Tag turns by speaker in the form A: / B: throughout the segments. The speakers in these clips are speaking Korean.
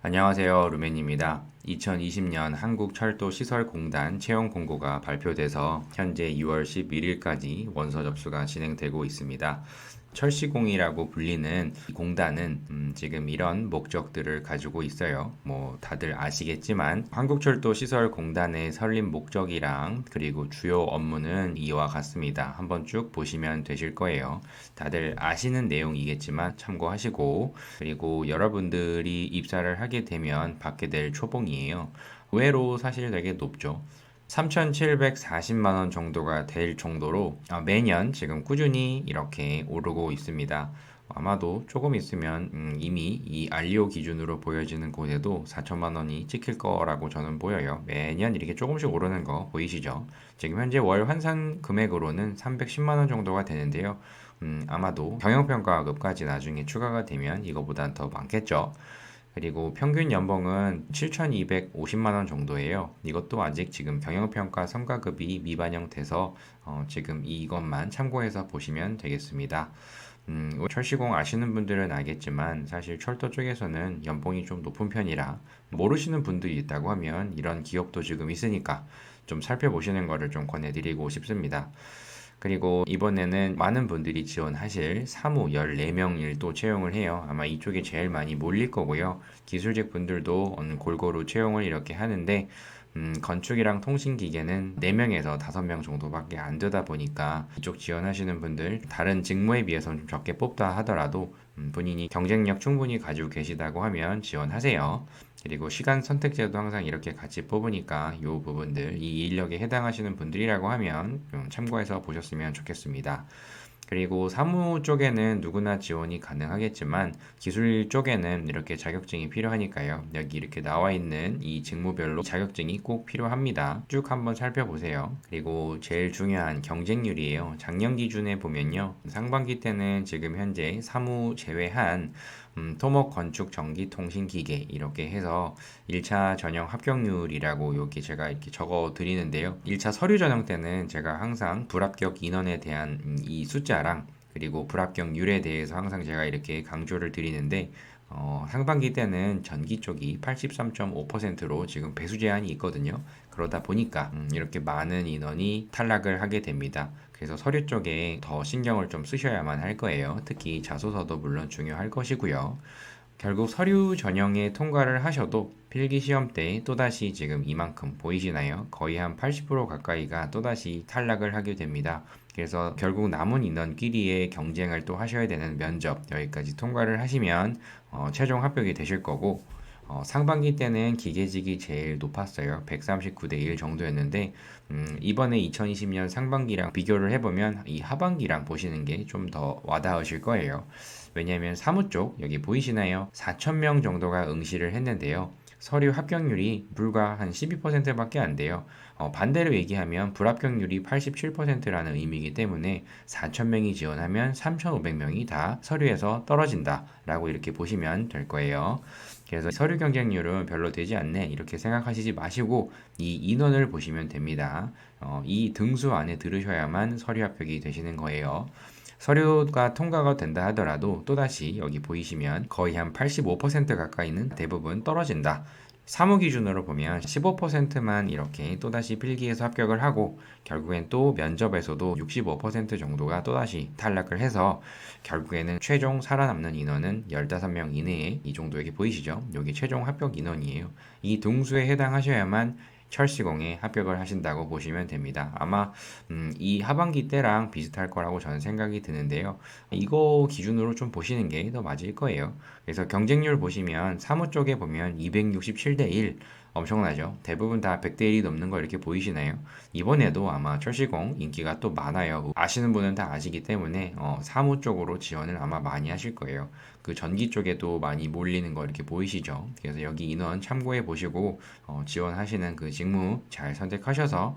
A: 안녕하세요. 루멘입니다. 2020년 한국철도시설공단 채용 공고가 발표돼서 현재 2월 11일까지 원서 접수가 진행되고 있습니다. 철시공이라고 불리는 이 공단은 지금 이런 목적들을 가지고 있어요. 뭐 다들 아시겠지만 한국철도시설공단의 설립 목적이랑 그리고 주요 업무는 이와 같습니다. 한번 쭉 보시면 되실 거예요. 다들 아시는 내용이겠지만 참고하시고, 그리고 여러분들이 입사를 하게 되면 받게 될 초봉이에요. 의외로 사실 되게 높죠. 3,740만 원 정도가 될 정도로 매년 지금 꾸준히 이렇게 오르고 있습니다. 아마도 조금 있으면 이미 이 알리오 기준으로 보여지는 곳에도 4천만 원이 찍힐 거라고 저는 보여요. 매년 이렇게 조금씩 오르는 거 보이시죠? 지금 현재 월 환산 금액으로는 310만 원 정도가 되는데요. 아마도 경영평가급까지 나중에 추가가 되면 이거보단 더 많겠죠. 그리고 평균 연봉은 7,250만 원 정도예요. 이것도 아직 지금 경영평가 성과급이 미반영돼서 지금 이것만 참고해서 보시면 되겠습니다. 철시공 아시는 분들은 알겠지만 사실 철도 쪽에서는 연봉이 좀 높은 편이라 모르시는 분들이 있다고 하면 이런 기업도 지금 있으니까 좀 살펴보시는 거를 좀 권해드리고 싶습니다. 그리고 이번에는 많은 분들이 지원하실 사무 14명을 또 채용을 해요. 아마 이쪽에 제일 많이 몰릴 거고요. 기술직 분들도 골고루 채용을 이렇게 하는데 건축이랑 통신기계는 4명에서 5명 정도밖에 안 되다 보니까 이쪽 지원하시는 분들 다른 직무에 비해서는 좀 적게 뽑다 하더라도 본인이 경쟁력 충분히 가지고 계시다고 하면 지원하세요. 그리고 시간 선택제도 항상 이렇게 같이 뽑으니까 이 부분들, 이 인력에 해당하시는 분들이라고 하면 좀 참고해서 보셨으면 좋겠습니다. 그리고 사무 쪽에는 누구나 지원이 가능하겠지만 기술 쪽에는 이렇게 자격증이 필요하니까요. 여기 이렇게 나와 있는 이 직무별로 자격증이 꼭 필요합니다. 쭉 한번 살펴보세요. 그리고 제일 중요한 경쟁률이에요. 작년 기준에 보면요. 상반기 때는 지금 현재 사무 제외한 토목, 건축, 전기, 통신, 기계 이렇게 해서 1차 전형 합격률이라고 여기 제가 이렇게 적어 드리는데요. 1차 서류 전형 때는 제가 항상 불합격 인원에 대한 이 숫자랑 그리고 불합격률에 대해서 항상 제가 이렇게 강조를 드리는데 상반기 때는 전기 쪽이 83.5%로 지금 배수 제한이 있거든요. 그러다 보니까 이렇게 많은 인원이 탈락을 하게 됩니다. 그래서 서류 쪽에 더 신경을 좀 쓰셔야만 할 거예요. 특히 자소서도 물론 중요할 것이고요. 결국 서류 전형에 통과를 하셔도 필기 시험 때 또다시 지금 이만큼 보이시나요? 거의 한 80% 가까이가 또다시 탈락을 하게 됩니다. 그래서 결국 남은 인원끼리의 경쟁을 또 하셔야 되는 면접 여기까지 통과를 하시면 최종 합격이 되실 거고, 상반기 때는 기계직이 제일 높았어요. 139대 1 정도였는데 이번에 2020년 상반기랑 비교를 해보면 이 하반기랑 보시는 게 좀 더 와닿으실 거예요. 왜냐하면 사무 쪽 여기 보이시나요? 4,000명 정도가 응시를 했는데요. 서류 합격률이 불과 한 12%밖에 안 돼요. 반대로 얘기하면 불합격률이 87%라는 의미이기 때문에 4,000명이 지원하면 3,500명이 다 서류에서 떨어진다라고 이렇게 보시면 될 거예요. 그래서 서류 경쟁률은 별로 되지 않네 이렇게 생각하시지 마시고 이 인원을 보시면 됩니다. 이 등수 안에 들으셔야만 서류 합격이 되시는 거예요. 서류가 통과가 된다 하더라도 또다시 여기 보이시면 거의 한 85% 가까이는 대부분 떨어진다. 사무 기준으로 보면 15%만 이렇게 또다시 필기에서 합격을 하고 결국엔 또 면접에서도 65% 정도가 또다시 탈락을 해서 결국에는 최종 살아남는 인원은 15명 이내에 이 정도 여기 보이시죠? 여기 최종 합격 인원이에요. 이 등수에 해당하셔야만 철시공에 합격을 하신다고 보시면 됩니다. 아마 이 하반기 때랑 비슷할 거라고 저는 생각이 드는데요. 이거 기준으로 좀 보시는 게 더 맞을 거예요. 그래서 경쟁률 보시면 사무 쪽에 보면 267대 1 엄청나죠? 대부분 다 100대 1이 넘는 거 이렇게 보이시나요? 이번에도 아마 철시공 인기가 또 많아요. 아시는 분은 다 아시기 때문에 사무 쪽으로 지원을 아마 많이 하실 거예요. 그 전기 쪽에도 많이 몰리는 거 이렇게 보이시죠? 그래서 여기 인원 참고해 보시고 지원하시는 그 직무 잘 선택하셔서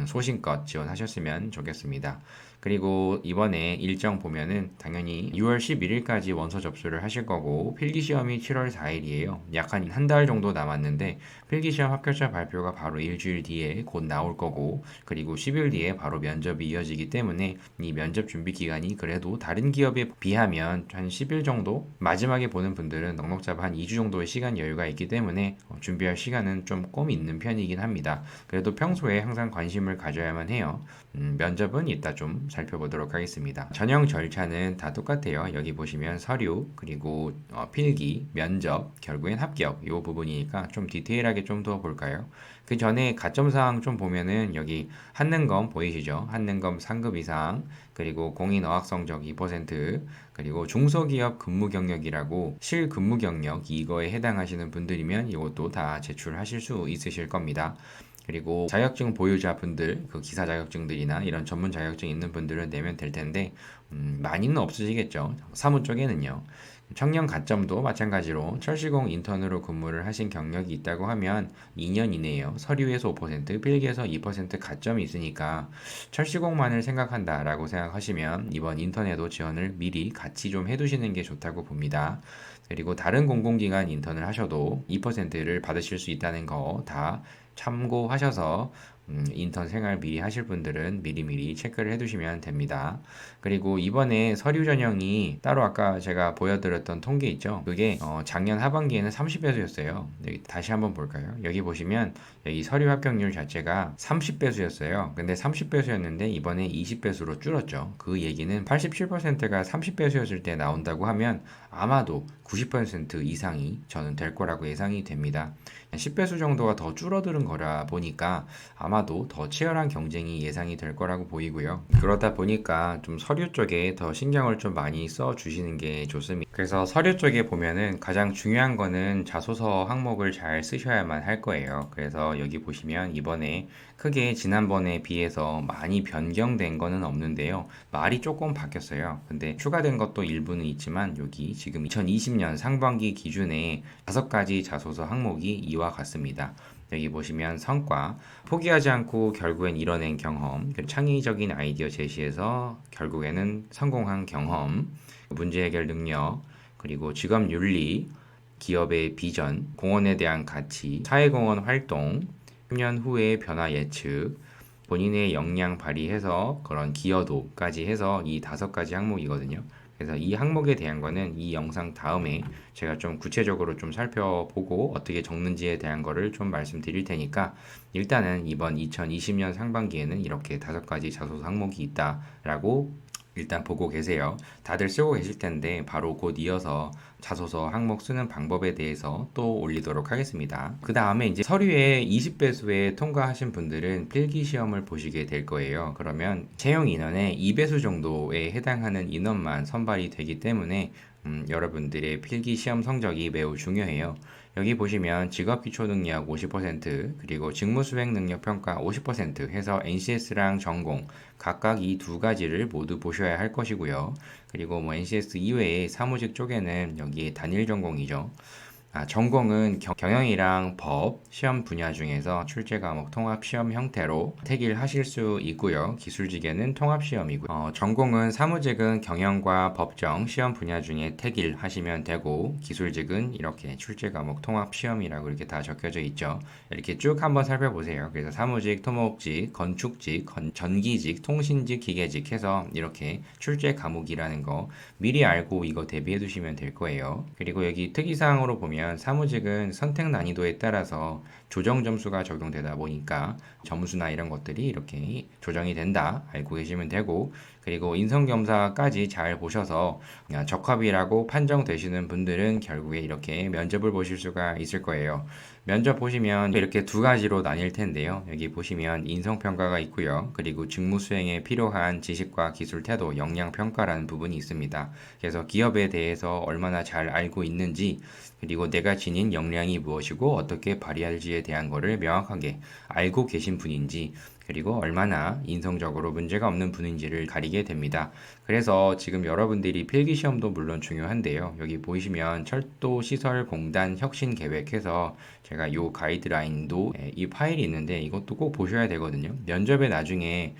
A: 소신껏 지원하셨으면 좋겠습니다. 그리고 이번에 일정 보면은 당연히 6월 11일까지 원서 접수를 하실 거고 필기시험이 7월 4일이에요. 약 한 달 정도 남았는데 필기시험 합격자 발표가 바로 일주일 뒤에 곧 나올 거고 그리고 10일 뒤에 바로 면접이 이어지기 때문에 이 면접 준비 기간이 그래도 다른 기업에 비하면 한 10일 정도? 마지막에 보는 분들은 넉넉 잡아 한 2주 정도의 시간 여유가 있기 때문에 준비할 시간은 좀 꼼 있는 편이긴 합니다. 그래도 평소에 항상 관심을 가져야만 해요. 면접은 이따 좀 살펴보도록 하겠습니다. 전형 절차는 다 똑같아요. 여기 보시면 서류, 그리고 필기, 면접, 결국엔 합격 이 부분이니까 좀 디테일하게 좀 더 볼까요? 그 전에 가점사항 좀 보면은 여기 한능검 보이시죠? 한능검 상급 이상, 그리고 공인 어학 성적 2%, 그리고 중소기업 근무 경력이라고 실근무 경력 이거에 해당하시는 분들이면 이것도 다 제출하실 수 있으실 겁니다. 그리고 자격증 보유자분들, 그 기사 자격증들이나 이런 전문 자격증 있는 분들은 내면 될 텐데 많이는 없으시겠죠. 사무 쪽에는요. 청년 가점도 마찬가지로 철시공 인턴으로 근무를 하신 경력이 있다고 하면 2년 이내에요. 서류에서 5%, 필기에서 2% 가점이 있으니까 철시공만을 생각한다라고 생각하시면 이번 인턴에도 지원을 미리 같이 좀 해두시는 게 좋다고 봅니다. 그리고 다른 공공기관 인턴을 하셔도 2%를 받으실 수 있다는 거 다 참고하셔서 인턴 생활 미리 하실 분들은 미리미리 체크를 해두시면 됩니다. 그리고 이번에 서류 전형이 따로 아까 제가 보여드렸던 통계 있죠? 그게 작년 하반기에는 30배수였어요. 여기 다시 한번 볼까요? 여기 보시면 여기 서류 합격률 자체가 30배수였어요. 근데 30배수였는데 이번에 20배수로 줄었죠. 그 얘기는 87%가 30배수였을 때 나온다고 하면 아마도 90% 이상이 저는 될 거라고 예상이 됩니다. 10배수 정도가 더 줄어드는 거라 보니까 아마도 더 치열한 경쟁이 예상이 될 거라고 보이고요. 그러다 보니까 좀 서류 쪽에 더 신경을 좀 많이 써 주시는 게 좋습니다. 그래서 서류 쪽에 보면은 가장 중요한 거는 자소서 항목을 잘 쓰셔야만 할 거예요. 그래서 여기 보시면 이번에 크게 지난번에 비해서 많이 변경된 거는 없는데요. 말이 조금 바뀌었어요. 근데 추가된 것도 일부는 있지만 여기 지금 2020년 상반기 기준에 5가지 자소서 항목이 이와 같습니다. 여기 보시면 성과, 포기하지 않고 결국엔 이뤄낸 경험, 창의적인 아이디어 제시에서 결국에는 성공한 경험, 문제 해결 능력, 그리고 직업 윤리, 기업의 비전, 공헌에 대한 가치, 사회공헌 활동, 10년 후의 변화 예측, 본인의 역량 발휘해서 그런 기여도까지 해서 이 5가지 항목이거든요. 그래서 이 항목에 대한 거는 이 영상 다음에 제가 좀 구체적으로 좀 살펴보고 어떻게 적는지에 대한 거를 좀 말씀드릴 테니까 일단은 이번 2020년 상반기에는 이렇게 5가지 자소서 항목이 있다라고 일단 보고 계세요. 다들 쓰고 계실 텐데 바로 곧 이어서 자소서 항목 쓰는 방법에 대해서 또 올리도록 하겠습니다. 그 다음에 이제 서류에 20배수에 통과하신 분들은 필기 시험을 보시게 될 거예요. 그러면 채용 인원의 2배수 정도에 해당하는 인원만 선발이 되기 때문에 여러분들의 필기 시험 성적이 매우 중요해요. 여기 보시면 직업기초능력 50% 그리고 직무수행능력평가 50% 해서 NCS랑 전공 각각 이 2가지를 모두 보셔야 할 것이고요. 그리고 뭐 NCS 이외에 사무직 쪽에는 여기에 단일 전공이죠. 전공은 경영이랑 법, 시험 분야 중에서 출제 과목 통합 시험 형태로 택일하실 수 있고요. 기술직에는 통합 시험이고요. 전공은 사무직은 경영과 법정, 시험 분야 중에 택일하시면 되고 기술직은 이렇게 출제 과목 통합 시험이라고 이렇게 다 적혀져 있죠. 이렇게 쭉 한번 살펴보세요. 그래서 사무직, 토목직, 건축직, 전기직, 통신직, 기계직 해서 이렇게 출제 과목이라는 거 미리 알고 이거 대비해 두시면 될 거예요. 그리고 여기 특이사항으로 보면 사무직은 선택 난이도에 따라서 조정 점수가 적용되다 보니까 점수나 이런 것들이 이렇게 조정이 된다 알고 계시면 되고 그리고 인성검사까지 잘 보셔서 적합이라고 판정되시는 분들은 결국에 이렇게 면접을 보실 수가 있을 거예요. 면접 보시면 이렇게 2가지로 나뉠 텐데요. 여기 보시면 인성평가가 있고요. 그리고 직무 수행에 필요한 지식과 기술 태도, 역량평가라는 부분이 있습니다. 그래서 기업에 대해서 얼마나 잘 알고 있는지 그리고 내가 지닌 역량이 무엇이고 어떻게 발휘할지에 대한 거를 명확하게 알고 계신 분인지 그리고 얼마나 인성적으로 문제가 없는 분인지를 가리게 됩니다. 그래서 지금 여러분들이 필기시험도 물론 중요한데요. 여기 보시면 철도시설공단 혁신계획해서 제가 이 가이드라인도 이 파일이 있는데 이것도 꼭 보셔야 되거든요. 면접에 나중에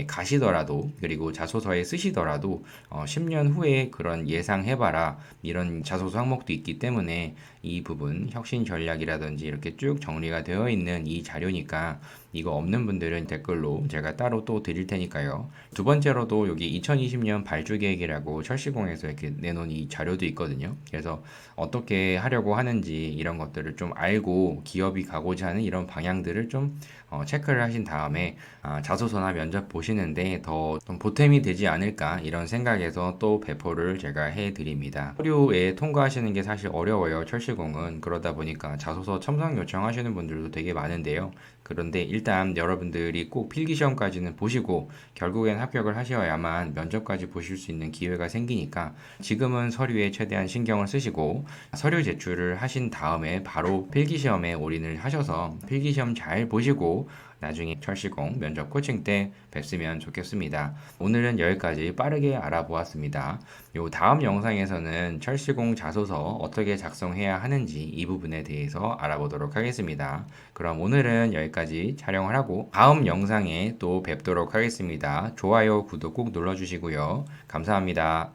A: 가시더라도 그리고 자소서에 쓰시더라도 10년 후에 그런 예상해봐라 이런 자소서 항목도 있기 때문에 이 부분 혁신 전략이라든지 이렇게 쭉 정리가 되어 있는 이 자료니까 이거 없는 분들은 댓글로 제가 따로 또 드릴 테니까요. 두 번째로도 여기 2020년 발주 계획이라고 철시공에서 이렇게 내놓은 이 자료도 있거든요. 그래서 어떻게 하려고 하는지 이런 것들을 좀 알고 기업이 가고자 하는 이런 방향들을 좀 체크를 하신 다음에 자소서나 면접 보시는데 더 좀 보탬이 되지 않을까 이런 생각에서 또 배포를 제가 해드립니다. 서류에 통과하시는 게 사실 어려워요. 철시공은. 그러다 보니까 자소서 첨삭 요청하시는 분들도 되게 많은데요. 그런데 일단 여러분들이 꼭 필기시험까지는 보시고 결국엔 합격을 하셔야만 면접까지 보실 수 있는 기회가 생기니까 지금은 서류에 최대한 신경을 쓰시고 서류 제출을 하신 다음에 바로 필기시험에 올인을 하셔서 필기시험 잘 보시고 나중에 철시공 면접 코칭 때 뵙으면 좋겠습니다. 오늘은 여기까지 빠르게 알아보았습니다. 요 다음 영상에서는 철시공 자소서 어떻게 작성해야 하는지 이 부분에 대해서 알아보도록 하겠습니다. 그럼 오늘은 여기까지 촬영을 하고 다음 영상에 또 뵙도록 하겠습니다. 좋아요, 구독 꼭 눌러주시고요. 감사합니다.